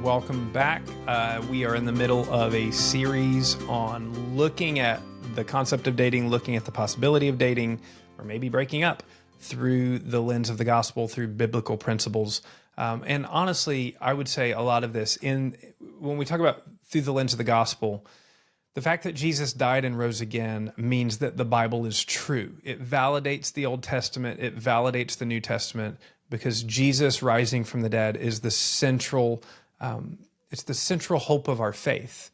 welcome back. We are in the middle of a series on looking at the concept of dating, looking at the possibility of dating, or maybe breaking up through the lens of the gospel, through biblical principles. And honestly, I would say a lot of this, when we talk about through the lens of the gospel, the fact that Jesus died and rose again means that the Bible is true. It validates the Old Testament. It validates the New Testament, because Jesus rising from the dead is the central, it's the central hope of our faith.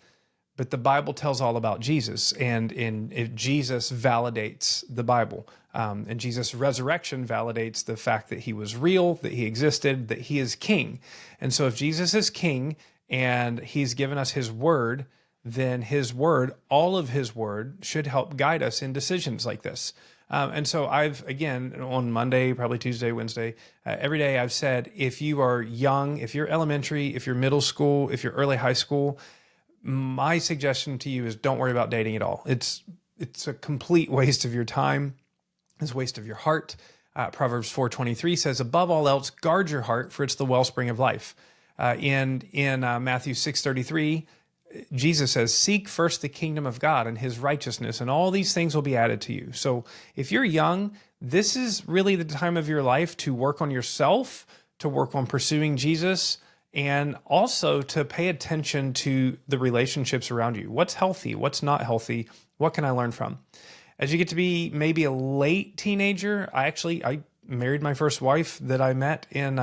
But the Bible tells all about Jesus, and if Jesus validates the Bible, and Jesus' resurrection validates the fact that he was real, that he existed, that he is king. And so if Jesus is king and he's given us his word, then his word, all of his word, should help guide us in decisions like this. And so I've, again, on Monday, probably Tuesday, Wednesday, every day I've said, if you are young, if you're elementary, if you're middle school, if you're early high school, my suggestion to you is don't worry about dating at all. It's a complete waste of your time. It's a waste of your heart. Proverbs 4:23 says, above all else, guard your heart, for it's the wellspring of life. In Matthew 6:33, Jesus says, seek first the kingdom of God and his righteousness, and all these things will be added to you. So if you're young, this is really the time of your life to work on yourself, to work on pursuing Jesus, and also to pay attention to the relationships around you. What's healthy? What's not healthy? What can I learn from? As you get to be maybe a late teenager, I married my first wife that I met in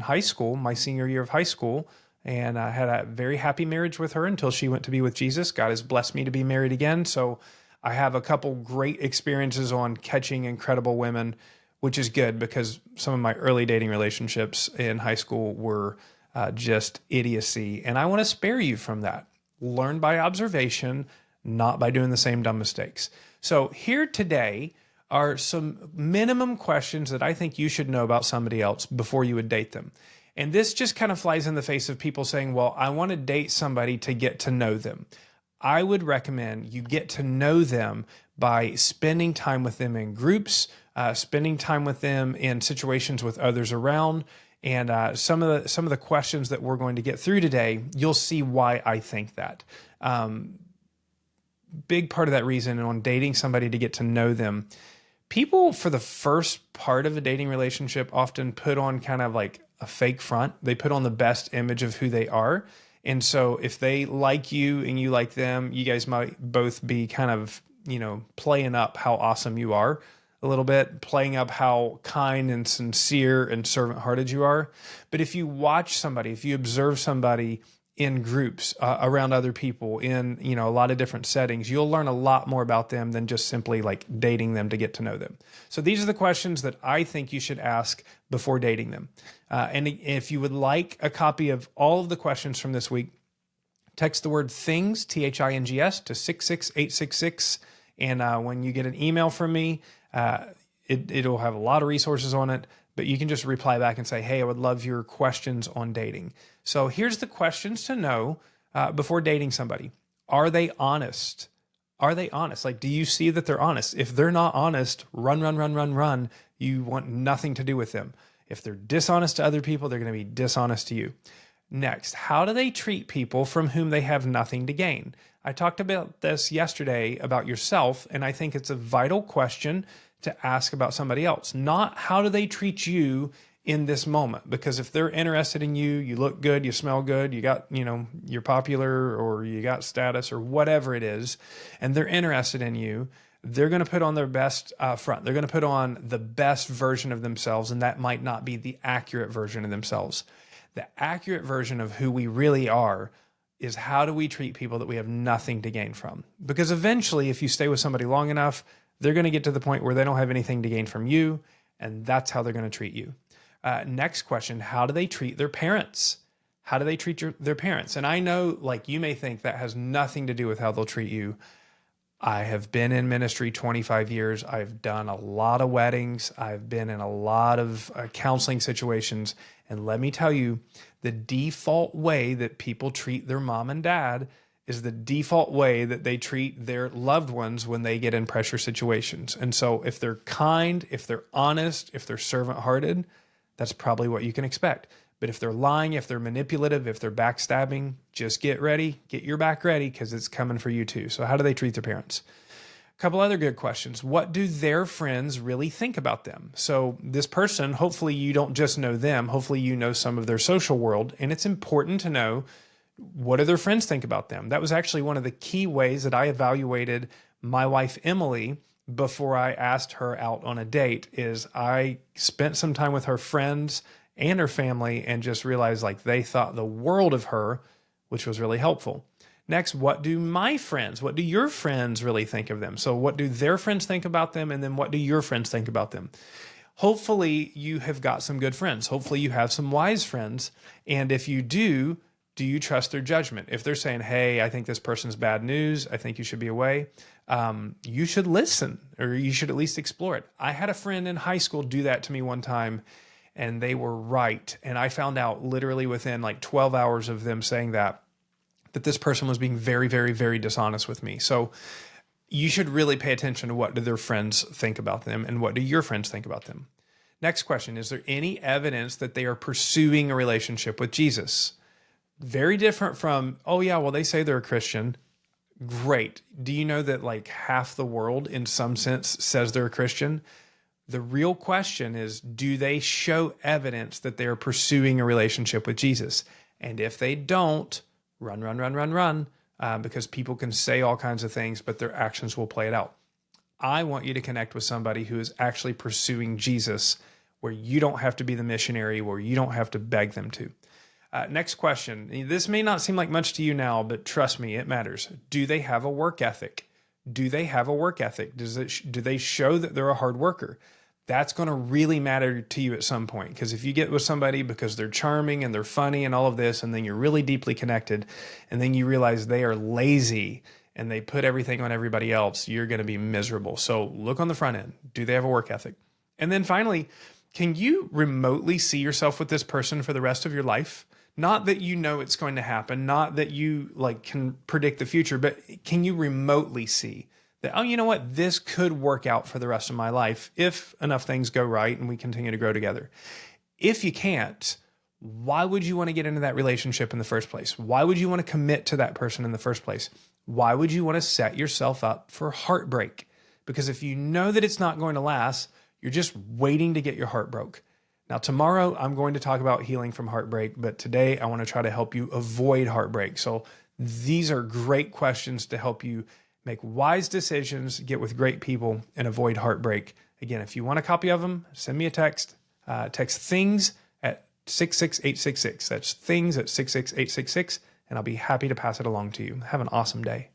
high school, my senior year of high school. And I had a very happy marriage with her until she went to be with Jesus. God has blessed me to be married again. So I have a couple great experiences on catching incredible women, which is good because some of my early dating relationships in high school were just idiocy. And I want to spare you from that. Learn by observation, not by doing the same dumb mistakes. So here today are some minimum questions that I think you should know about somebody else before you would date them. And this just kind of flies in the face of people saying, well, I want to date somebody to get to know them. I would recommend you get to know them by spending time with them in groups, spending time with them in situations with others around. And some of the questions that we're going to get through today, you'll see why I think that. Big part of that reason on dating somebody to get to know them, people for the first part of a dating relationship often put on kind of like a fake front. They put on the best image of who they are. And so if they like you and you like them, you guys might both be kind of, playing up how awesome you are a little bit, playing up how kind and sincere and servant-hearted you are. But if you watch somebody, if you observe somebody in groups around other people in, a lot of different settings, you'll learn a lot more about them than just simply like dating them to get to know them. So these are the questions that I think you should ask before dating them. And if you would like a copy of all of the questions from this week, text the word THINGS, THINGS, to 66866. And when you get an email from me, it'll have a lot of resources on it, but you can just reply back and say, hey, I would love your questions on dating. So here's the questions to know before dating somebody. Are they honest? Are they honest? Like, do you see that they're honest? If they're not honest, run. You want nothing to do with them. If they're dishonest to other people, they're going to be dishonest to you. Next, how do they treat people from whom they have nothing to gain? I talked about this yesterday about yourself, and I think it's a vital question to ask about somebody else. Not how do they treat you in this moment, because if they're interested in you, you look good, you smell good, you got, you're popular or you got status or whatever it is, and they're interested in you, they're going to put on their best front. They're going to put on the best version of themselves, and that might not be the accurate version of themselves. The accurate version of who we really are is how do we treat people that we have nothing to gain from? Because eventually, if you stay with somebody long enough, they're going to get to the point where they don't have anything to gain from you, and that's how they're going to treat you. Next question, how do they treat their parents? How do they treat their parents? And I know, like, you may think that has nothing to do with how they'll treat you. I have been in ministry 25 years. I've done a lot of weddings. I've been in a lot of counseling situations. And let me tell you, the default way that people treat their mom and dad is the default way that they treat their loved ones when they get in pressure situations. And so if they're kind, if they're honest, if they're servant-hearted, that's probably what you can expect. But if they're lying, if they're manipulative, if they're backstabbing, just get ready, get your back ready, because it's coming for you too. So how do they treat their parents? A couple other good questions. What do their friends really think about them? So this person, hopefully you don't just know them, hopefully you know some of their social world, and it's important to know, what do their friends think about them? That was actually one of the key ways that I evaluated my wife, Emily, before I asked her out on a date, is I spent some time with her friends and her family and just realized like they thought the world of her, which was really helpful. Next, what do my friends, what do your friends really think of them? So what do their friends think about them? And then what do your friends think about them? Hopefully you have got some good friends. Hopefully you have some wise friends. And if you do you trust their judgment? If they're saying, hey, I think this person's bad news, I think you should be away, you should listen, or you should at least explore it. I had a friend in high school do that to me one time, and they were right. And I found out literally within like 12 hours of them saying that this person was being very, very, very dishonest with me. So you should really pay attention to what do their friends think about them and what do your friends think about them. Next question, is there any evidence that they are pursuing a relationship with Jesus? Very different from, oh yeah, well, they say they're a Christian. Great. Do you know that like half the world in some sense says they're a Christian? The real question is, do they show evidence that they're pursuing a relationship with Jesus? And if they don't, run, because people can say all kinds of things, but their actions will play it out. I want you to connect with somebody who is actually pursuing Jesus, where you don't have to be the missionary, where you don't have to beg them to. Next question. This may not seem like much to you now, but trust me, it matters. Do they have a work ethic? Do they have a work ethic? Do they show that they're a hard worker? That's going to really matter to you at some point, because if you get with somebody because they're charming and they're funny and all of this, and then you're really deeply connected, and then you realize they are lazy and they put everything on everybody else, you're going to be miserable. So look on the front end. Do they have a work ethic? And then finally, can you remotely see yourself with this person for the rest of your life? Not that you know it's going to happen, not that you like can predict the future, but can you remotely see that, oh, you know what, this could work out for the rest of my life if enough things go right and we continue to grow together. If you can't, why would you want to get into that relationship in the first place? Why would you want to commit to that person in the first place? Why would you want to set yourself up for heartbreak? Because if you know that it's not going to last, you're just waiting to get your heart broke. Now, tomorrow I'm going to talk about healing from heartbreak, but today I want to try to help you avoid heartbreak. So these are great questions to help you make wise decisions, get with great people, and avoid heartbreak. Again, if you want a copy of them, send me a text. Text things at 66866. That's things at 66866, and I'll be happy to pass it along to you. Have an awesome day.